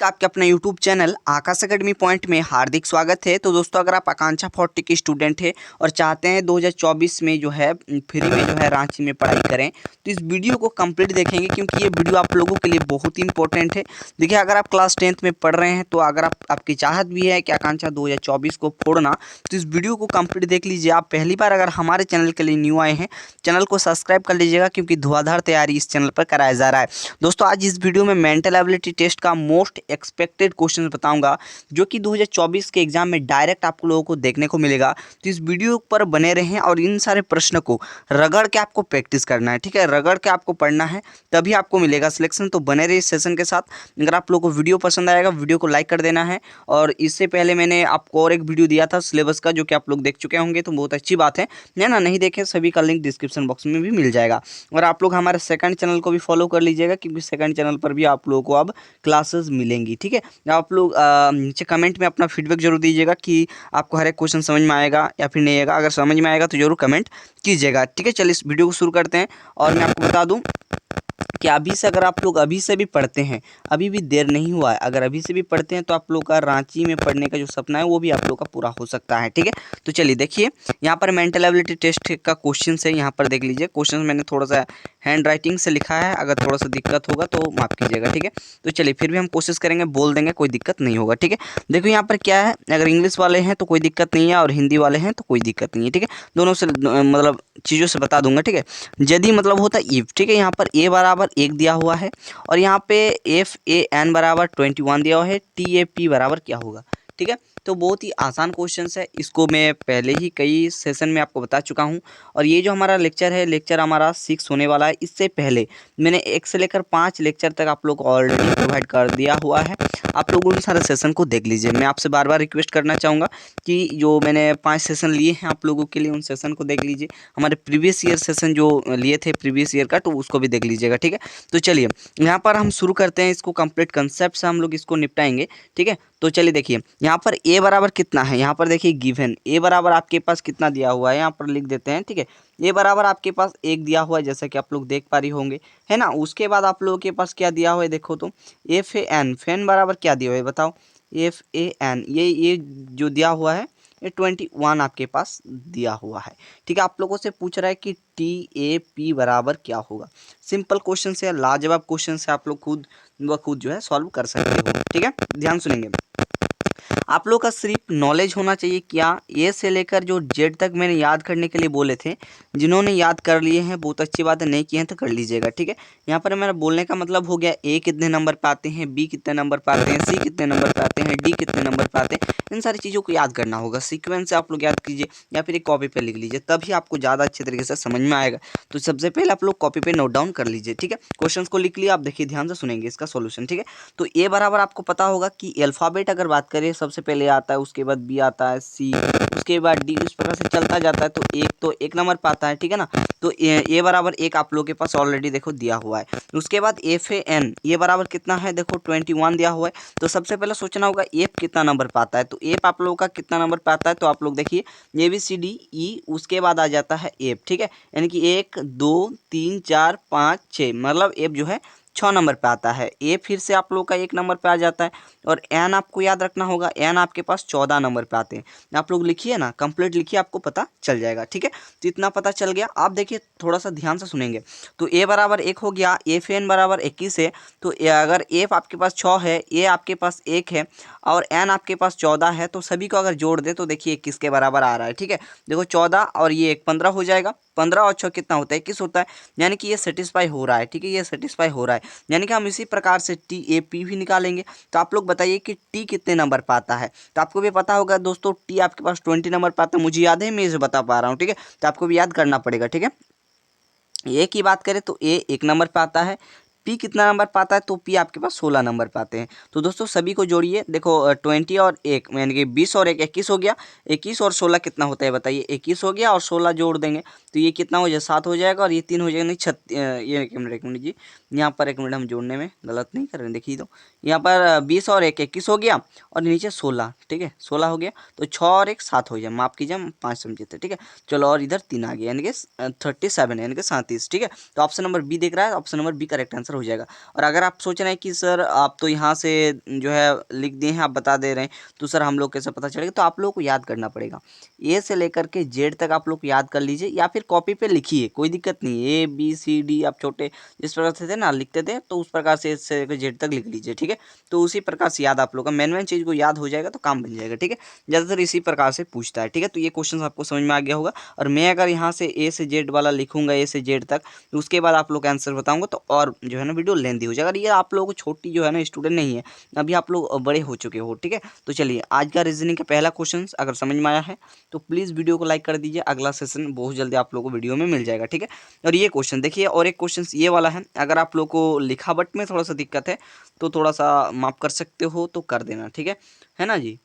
आपके अपने YouTube channel आकाश academy point में हार्दिक स्वागत है। तो दोस्तों, अगर आप आकांक्षा 40 के स्टूडेंट हैं और चाहते हैं 2024 में जो है फ्री में जो है रांची में पढ़ाई करें, तो इस वीडियो को कंप्लीट देखेंगे क्योंकि ये वीडियो आप लोगों के लिए बहुत ही इंपॉर्टेंट है। देखिए, अगर आप क्लास 10th में पढ़ रहे हैं तो अगर आपकी चाहत भी है कि आकांक्षा 2024 को फोड़ना, तो इस वीडियो को कंप्लीट देख लीजिए। आप पहली बार अगर हमारे चैनल के लिए न्यू आए हैं, चैनल को सब्सक्राइब कर लीजिएगा क्योंकि धुआंधार तैयारी इस चैनल पर कराया जा रहा है। दोस्तों, आज इस वीडियो में मेंटल एबिलिटी टेस्ट का मोस्ट एक्सपेक्टेड क्वेश्चन बताऊंगा जो कि 2024 के एग्जाम में डायरेक्ट आप लोगों को देखने को मिलेगा। तो इस वीडियो पर बने रहें और इन सारे प्रश्न को रगड़ के आपको प्रैक्टिस करना है, ठीक है। रगड़ के आपको पढ़ना है, तभी आपको मिलेगा सिलेक्शन। तो बने रहिए इस सेशन के साथ। अगर आप लोगों को वीडियो पसंद आएगा, वीडियो को लाइक कर देना है। और इससे पहले मैंने आपको और एक वीडियो दिया था सिलेबस का, जो कि आप लोग देख चुके होंगे, तो बहुत अच्छी बात है ना। नहीं देखे सभी का लिंक डिस्क्रिप्शन बॉक्स में भी मिल जाएगा। और आप लोग हमारे सेकंड चैनल को भी फॉलो कर लीजिएगा क्योंकि सेकंड चैनल पर भी आप लोगों को अब क्लासेस मिलेंगी, ठीक है। आप लोग नीचे कमेंट में अपना फीडबैक जरूर दीजिएगा कि आपको हर एक क्वेश्चन समझ में आएगा या फिर नहीं आएगा। अगर समझ में आएगा तो जरूर कमेंट कीजिएगा, ठीक है। चलिए इस वीडियो को शुरू करते हैं। और मैं आपको बता दूं कि अभी से अगर आप लोग अभी से भी पढ़ते हैं, अभी भी देर नहीं हुआ है, अगर अभी से भी पढ़ते हैं तो आप लोग का रांची में पढ़ने का जो सपना है वो भी आप लोग का पूरा हो सकता है, ठीक है। तो चलिए देखिए, यहाँ पर मेंटल एबिलिटी टेस्ट का क्वेश्चन है। यहाँ पर देख लीजिए, क्वेश्चन मैंने थोड़ा सा हैंड राइटिंग से लिखा है, अगर थोड़ा सा दिक्कत होगा तो माफ़ कीजिएगा, ठीक है। तो चलिए फिर भी हम कोशिश करेंगे, बोल देंगे, कोई दिक्कत नहीं होगा, ठीक है। देखो यहाँ पर क्या है, अगर इंग्लिश वाले हैं तो कोई दिक्कत नहीं है और हिंदी वाले हैं तो कोई दिक्कत नहीं है, ठीक है। दोनों से मतलब चीज़ों से बता दूंगा, ठीक है। यदि मतलब होता है इफ, ठीक है। यहाँ पर ए बराबर 1 दिया हुआ है और यहाँ पे FAN बराबर 21 दिया हुआ है, TAP बराबर क्या होगा, ठीक है। तो बहुत ही आसान क्वेश्चन है, इसको मैं पहले ही कई सेशन में आपको बता चुका हूँ। और ये जो हमारा लेक्चर है, लेक्चर हमारा 6 होने वाला है। इससे पहले मैंने 1 से लेकर 5 लेक्चर तक आप लोग को ऑलरेडी प्रोवाइड कर दिया हुआ है। आप लोग उन सारे सेशन को देख लीजिए। मैं आपसे बार बार रिक्वेस्ट करना चाहूँगा कि जो मैंने 5 सेशन लिए हैं आप लोगों के लिए, उन सेशन को देख लीजिए। हमारे प्रीवियस ईयर सेशन जो लिए थे प्रीवियस ईयर का, तो उसको भी देख लीजिएगा, ठीक है। तो चलिए यहाँ पर हम शुरू करते हैं, इसको कंप्लीट कंसेप्ट से हम लोग इसको निपटाएंगे, ठीक है। तो चलिए देखिए, यहाँ पर ए बराबर कितना है। यहाँ पर देखिए गिवन ए बराबर आपके पास कितना दिया हुआ है, यहाँ पर लिख देते हैं, ठीक है। ए बराबर आपके पास 1 दिया हुआ है, जैसा कि आप लोग देख पा रही होंगे, है ना। उसके बाद आप लोगों के पास क्या दिया हुआ है, देखो तो FAN, फैन बराबर क्या दिया हुआ है बताओ। FAN ये जो दिया हुआ है ये 21 आपके पास दिया हुआ है, ठीक है। आप लोगों से पूछ रहा है कि TAP बराबर क्या होगा। सिंपल क्वेश्चन से, लाजवाब क्वेश्चन से, आप लोग खुद व खुद जो है सॉल्व कर सकते हो, ठीक है। ध्यान सुनेंगे। आप लोग का सिर्फ नॉलेज होना चाहिए। क्या ए से लेकर जो जेड तक मैंने याद करने के लिए बोले थे, जिन्होंने याद कर लिए हैं बहुत अच्छी बात है, नहीं किए हैं तो कर लीजिएगा, ठीक है। यहाँ पर मेरा बोलने का मतलब हो गया, ए कितने नंबर पे आते हैं, बी कितने नंबर पे आते हैं, सी कितने नंबर पे आते हैं, डी कितने नंबर पे आते हैं। इन सारी चीज़ों को याद करना होगा। सीक्वेंस से आप लोग याद कीजिए या फिर एक कॉपी पर लिख लीजिए, तभी आपको ज़्यादा अच्छे तरीके से समझ में आएगा। तो सबसे पहले आप लोग कॉपी पे नोट डाउन कर लीजिए, ठीक है। क्वेश्चन को लिख लिया, आप देखिए ध्यान से सुनेंगे इसका सोल्यूशन, ठीक है। तो ए बराबर आपको पता होगा कि अल्फ़ाबेट अगर बात करें, सबसे पहले आता है, उसके बाद बी आता है, सी, उसके बाद डी, इस प्रकार से चलता जाता है। तो एक नंबर पे आता है, ठीक है ना। तो ए बराबर 1 आप लोगों के पास ऑलरेडी देखो दिया हुआ है। उसके बाद FAN ये बराबर कितना है, देखो 21 दिया हुआ है। तो सबसे पहले सोचना होगा एफ कितना नंबर पे आता है। तो एफ आप लोगों का कितना नंबर पे आता है, तो आप लोग देखिए ABCDE, उसके बाद आ जाता है एफ, ठीक है। यानी कि 1 2 3 4 5 6, मतलब एफ जो है 6 नंबर पे आता है। ए फिर से आप लोग का 1 नंबर पे आ जाता है। और एन आपको याद रखना होगा, एन आपके पास 14 नंबर पे आते हैं। आप लोग लिखिए ना, कंप्लीट लिखिए, आपको पता चल जाएगा, ठीक है। तो इतना पता चल गया। आप देखिए थोड़ा सा ध्यान से सुनेंगे। तो ए बराबर 1 हो गया, FAN बराबर 21 है। तो अगर एफ आपके पास 6 है, ए आपके पास 1 है और एन आपके पास 14 है, तो सभी को अगर जोड़ दे तो देखिए 21 के बराबर आ रहा है, ठीक है। देखो 14 और ये 1 15 हो जाएगा। 15 और 6 कितना होता है, 21 होता है। यानी कि ये सेटिस्फाई हो रहा है, ठीक है, ये सेटिस्फाई हो रहा है। यानी कि हम इसी प्रकार से TAP भी निकालेंगे। तो आप लोग बताइए कि टी कितने नंबर पर आता है। तो आपको भी पता होगा दोस्तों, टी आपके पास 20 नंबर पर आता है। मुझे याद है, मैं इसे बता पा रहा हूँ, ठीक है। तो आपको भी याद करना पड़ेगा, ठीक है। ए की बात करें तो ए 1 नंबर पर आता है। पी कितना नंबर पाता है, तो पी आपके पास 16 नंबर पाते हैं। तो दोस्तों सभी को जोड़िए, देखो 20 और 1 यानी कि 20 और 1 21 हो गया। 21 और 16 कितना होता है बताइए, 21 हो गया और 16 जोड़ देंगे तो ये कितना हो जाए, 7 हो जाएगा। और ये 3 हो जाएगा, नहीं ये एक मिनट जी, यहाँ पर एक मिनट, हम जोड़ने में गलत नहीं कर रहे हैं, देखिए। तो यहाँ पर 20 और 1 21 हो गया और नीचे 16, ठीक है, 16 हो गया। तो 6 और 1 7 हो जाए, माफ़ कीजिए हम 5 समझे थे, ठीक है। चलो, और इधर 3 आ गया, यानी कि 37 यानी कि 37, ठीक है। तो ऑप्शन नंबर बी दिख रहा है, option number B correct answer answer हो जाएगा। और अगर आप सोच रहे हैं कि सर आप तो यहाँ से जो है लिख दिए हैं, आप बता दे रहे हैं, तो सर हम लोग कैसे पता चलेगा, तो आप लोगों को याद करना पड़ेगा। ए से लेकर के जेड तक आप लोग याद कर लीजिए, या फिर कॉपी पे लिखिए, कोई दिक्कत नहीं है। ABCD आप छोटे जिस प्रकार से थे ना लिखते थे, तो उस प्रकार से ए से लेकर जेड तक लिख लीजिए, ठीक है। तो उसी प्रकार से याद आप लोग का मेन चीज़ को याद हो जाएगा तो काम बन जाएगा, ठीक है। ज़्यादातर इसी प्रकार से पूछता है, ठीक है। तो ये क्वेश्चन आपको समझ में आ गया होगा। और मैं अगर यहाँ से ए से जेड वाला लिखूंगा, ए से जेड तक, तो उसके बाद आप लोग का आंसर बताऊंगा, तो और जो है ना वीडियो लेंदी हो जाएगा। और ये आप लोगों को छोटी जो है ना स्टूडेंट नहीं है, अभी आप लोग बड़े हो चुके हो, ठीक है। तो चलिए आज का रीजनिंग का पहला क्वेश्चन अगर समझ में आया है तो प्लीज़ वीडियो को लाइक कर दीजिए। अगला सेशन बहुत जल्दी आप लोगों को वीडियो में मिल जाएगा, ठीक है। और ये क्वेश्चन देखिए, और एक क्वेश्चन ये वाला है, अगर आप लोग को लिखावट में थोड़ा सा दिक्कत है तो थोड़ा सा माफ कर सकते हो तो कर देना, ठीक है ना जी।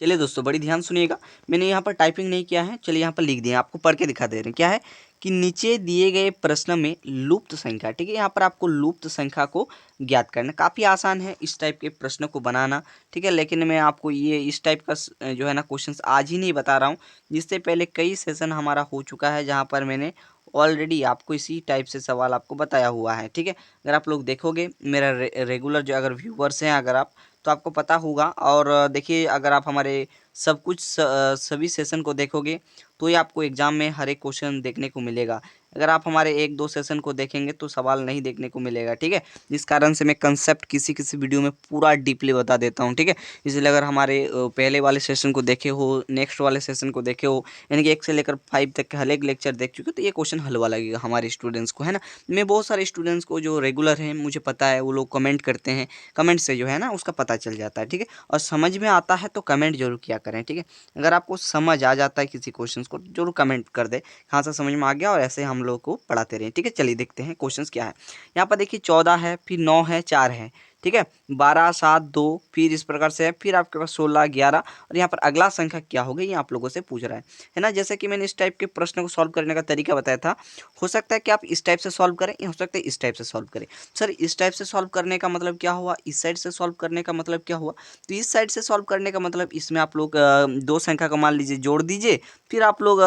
चलिए दोस्तों बड़ी ध्यान सुनिएगा, मैंने यहाँ पर टाइपिंग नहीं किया है, चलिए यहाँ पर लिख दिया, आपको पढ़ के दिखा दे रहे हैं। क्या है कि नीचे दिए गए प्रश्न में लुप्त संख्या, ठीक है, यहाँ पर आपको लुप्त संख्या को ज्ञात करना। काफ़ी आसान है इस टाइप के प्रश्न को बनाना, ठीक है। लेकिन मैं आपको ये इस टाइप का जो है ना क्वेश्चंस आज ही नहीं बता रहा हूँ, जिससे पहले कई सेशन हमारा हो चुका है जहाँ पर मैंने ऑलरेडी आपको इसी टाइप से सवाल आपको बताया हुआ है, ठीक है। अगर आप लोग देखोगे मेरा रेगुलर जो अगर व्यूवर्स हैं अगर आप, तो आपको पता होगा। और देखिए अगर आप हमारे सब कुछ सभी सेशन को देखोगे तो ही आपको एग्जाम में हर एक क्वेश्चन देखने को मिलेगा। अगर आप हमारे एक दो सेशन को देखेंगे तो सवाल नहीं देखने को मिलेगा, ठीक है। जिस कारण से मैं कंसेप्ट किसी किसी वीडियो में पूरा डीपली बता देता हूँ, ठीक है। इसलिए अगर हमारे पहले वाले सेशन को देखे हो, नेक्स्ट वाले सेशन को देखे हो, यानी कि 1 से लेकर 5 तक के हर एक लेक्चर देख चुके हो, तो ये क्वेश्चन हलवा लगेगा हमारे स्टूडेंट्स को, है ना। मैं बहुत सारे स्टूडेंट्स को जो रेगुलर हैं मुझे पता है, वो लोग कमेंट करते हैं, कमेंट से जो है ना उसका पता चल जाता है, ठीक है। और समझ में आता है तो कमेंट जरूर किया करें, ठीक है। अगर आपको समझ आ जाता है किसी क्वेश्चन को जरूर कमेंट कर दे कहाँ से समझ में आ गया, और ऐसे हम लोग को पढ़ाते रहें, ठीक है। चलिए देखते हैं क्वेश्चंस क्या है। यहाँ पर देखिए 14 है, फिर 9 है, 4 है, ठीक है, 12 7 2, फिर इस प्रकार से है, फिर आपके पास 16 11, और यहाँ पर अगला संख्या क्या होगा ये आप लोगों से पूछ रहा है ना। जैसे कि मैंने इस टाइप के प्रश्न को सॉल्व करने का तरीका बताया था, हो सकता है कि आप इस टाइप से सॉल्व करें, या हो सकता है इस टाइप से सॉल्व करें। सर इस टाइप से सॉल्व करने का मतलब क्या हुआ, इस साइड से सॉल्व करने का मतलब क्या हुआ, तो इस साइड से सॉल्व करने का मतलब इसमें आप लोग दो संख्या को मान लीजिए जोड़ दीजिए, फिर आप लोग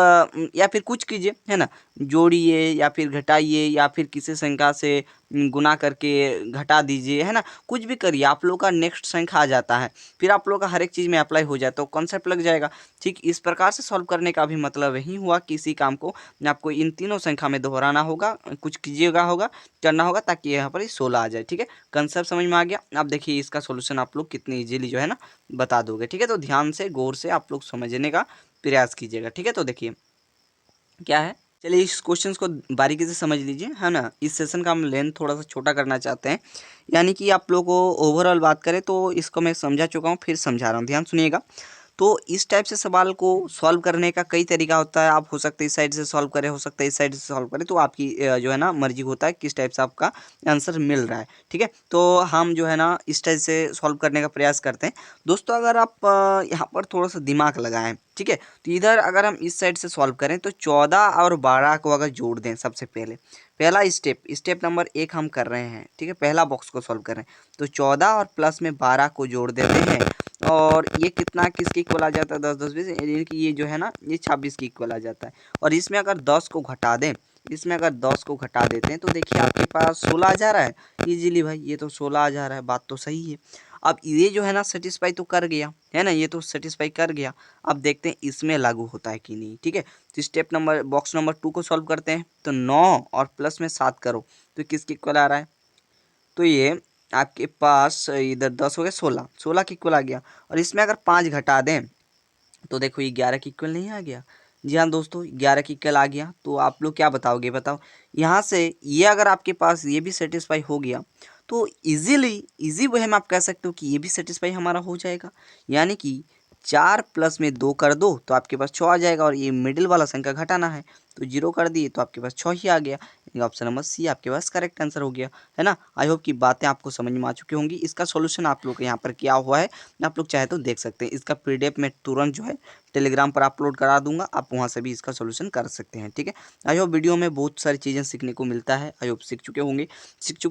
या फिर कुछ कीजिए, है ना, जोड़िए या फिर घटाइए या फिर किसी संख्या से गुना करके घटा दीजिए, है ना, कुछ भी करिए, आप लोग का नेक्स्ट संख्या आ जाता है, फिर आप लोग का हर एक चीज़ में अप्लाई हो जाए तो कॉन्सेप्ट लग जाएगा। ठीक इस प्रकार से सॉल्व करने का भी मतलब यही हुआ कि इसी काम को आपको इन तीनों संख्या में दोहराना होगा, कुछ कीजिएगा होगा, करना होगा, ताकि यहाँ पर 16 आ जाए, ठीक है। कंसेप्ट समझ में आ गया। अब देखिए इसका सोल्यूशन आप लोग कितनी इजीली जो है ना बता दोगे, ठीक है। तो ध्यान से गौर से आप लोग समझने का प्रयास कीजिएगा, ठीक है। तो देखिए क्या है, चलिए इस क्वेश्चन को बारीकी से समझ लीजिए, है ना। इस सेशन का हम लेंथ थोड़ा सा छोटा करना चाहते हैं, यानी कि आप लोगों को ओवरऑल बात करें तो इसको मैं समझा चुका हूँ, फिर समझा रहा हूँ, ध्यान सुनिएगा। तो इस टाइप से सवाल को सॉल्व करने का कई तरीका होता है, आप हो सकता है इस साइड से सॉल्व करें, हो सकता है इस साइड से सॉल्व करें, तो आपकी जो है ना मर्जी होता है किस टाइप से आपका आंसर मिल रहा है, ठीक है। तो हम जो है ना इस टाइप से सॉल्व करने का प्रयास करते हैं। दोस्तों अगर आप यहाँ पर थोड़ा सा दिमाग लगाएं, ठीक है, तो इधर अगर हम इस साइड से सॉल्व करें तो 14 और 12 को अगर जोड़ दें, सबसे पहले पहला स्टेप नंबर 1 हम कर रहे हैं, ठीक है, पहला बॉक्स को सॉल्व कर रहे हैं, तो 14 और प्लस में 12 को जोड़ देते हैं, और ये कितना किसके इक्वल आ जाता है, 10 10 20, यानी कि ये जो है ना ये 26 के इक्वल आ जाता है। और इसमें अगर 10 को घटा दें, इसमें अगर 10 को घटा देते हैं तो देखिए आपके पास 16 आ जा रहा है इजीली, भाई ये तो 16 आ जा रहा है, बात तो सही है। अब ये जो है ना सेटिस्फाई तो कर गया, है ना, ये तो सेटिस्फाई कर गया। अब देखते हैं इसमें लागू होता है कि नहीं, ठीक है। तो स्टेप नंबर बॉक्स नंबर 2 को सॉल्व करते हैं, तो 9 और प्लस में 7 करो तो किसके इक्वल आ रहा है, तो ये आपके पास इधर 10 हो गया, 16 16 के इक्वल आ गया। और इसमें अगर 5 घटा दें तो देखो ये 11 के इक्वल नहीं आ गया। जी हाँ दोस्तों 11 के इक्वल आ गया, तो आप लोग क्या बताओगे, बताओ। यहाँ से ये अगर आपके पास ये भी सेटिस्फाई हो गया तो इजी वे में आप कह सकते हो कि ये भी सेटिस्फाई हमारा हो जाएगा, यानी कि 4 प्लस में 2 कर दो तो आपके पास 6 आ जाएगा, और ये मिडिल वाला संख्या घटाना है तो 0 कर दिए तो आपके पास 6 ही आ गया। ऑप्शन नंबर सी आपके पास करेक्ट आंसर हो गया, है ना। आई होप की बातें आपको समझ में आ चुकी होंगी। इसका सॉल्यूशन आप लोग के यहाँ पर किया हुआ है, आप लोग चाहे तो देख सकते हैं। इसका पीडीएफ में तुरंत जो है टेलीग्राम पर अपलोड करा दूंगा, आप वहाँ से भी इसका सॉल्यूशन कर सकते हैं, ठीक है। आई होप वीडियो में बहुत सारी चीज़ें सीखने को मिलता है, आई होप सीख चुके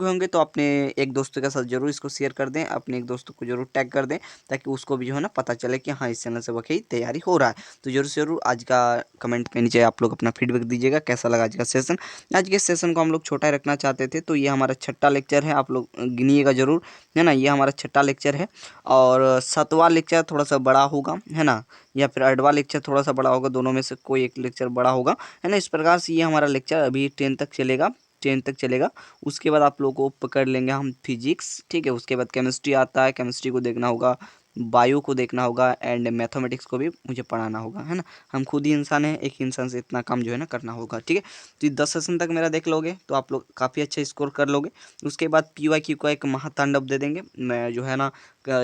होंगे तो अपने एक दोस्तों के साथ जरूर इसको शेयर कर दें, अपने एक दोस्तों को जरूर टैग कर दें, ताकि उसको भी जो है ना पता चले कि हाँ इस चैनल से वाकई तैयारी हो रहा है। तो जरूर से जरूर आज का कमेंट के नीचे आप लोग अपना फीडबैक फीडबैक दीजिएगा कैसा लगा आज का सेशन। आज के सेशन को हम लोग छोटा रखना चाहते थे, तो ये हमारा छठा लेक्चर है, आप लोग गिनिएगा जरूर, है ना। ये हमारा छठा लेक्चर है और 7वां लेक्चर थोड़ा सा बड़ा होगा, है ना, या फिर 8वां लेक्चर थोड़ा सा बड़ा होगा, दोनों में से कोई एक लेक्चर बड़ा होगा, है ना। इस प्रकार से ये हमारा लेक्चर अभी 10 तक चलेगा, 10 तक चलेगा। उसके बाद आप लोगों को पकड़ लेंगे हम फिजिक्स, ठीक है। उसके बाद केमिस्ट्री आता है, केमिस्ट्री को देखना होगा, बायो को देखना होगा एंड मैथमेटिक्स को भी मुझे पढ़ाना होगा, है ना। हम खुद ही इंसान हैं, एक इंसान से इतना काम जो है ना करना होगा, ठीक है। तो 10 सेशन तक मेरा देख लोगे तो आप लोग काफ़ी अच्छा स्कोर कर लोगे। उसके बाद PYQ का एक महातांडव दे देंगे, मैं जो है ना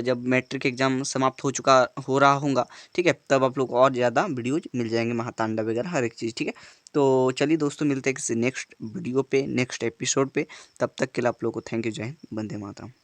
जब मैट्रिक एग्जाम समाप्त हो रहा होगा, ठीक है, तब आप लोग को और ज़्यादा वीडियोज मिल जाएंगे, महातांडव वगैरह हर एक चीज़, ठीक है। तो चलिए दोस्तों, मिलते हैं किसी नेक्स्ट वीडियो पे, नेक्स्ट एपिसोड पे। तब तक के लिए आप लोग को थैंक यू, जय हिंद, वंदे मातरम।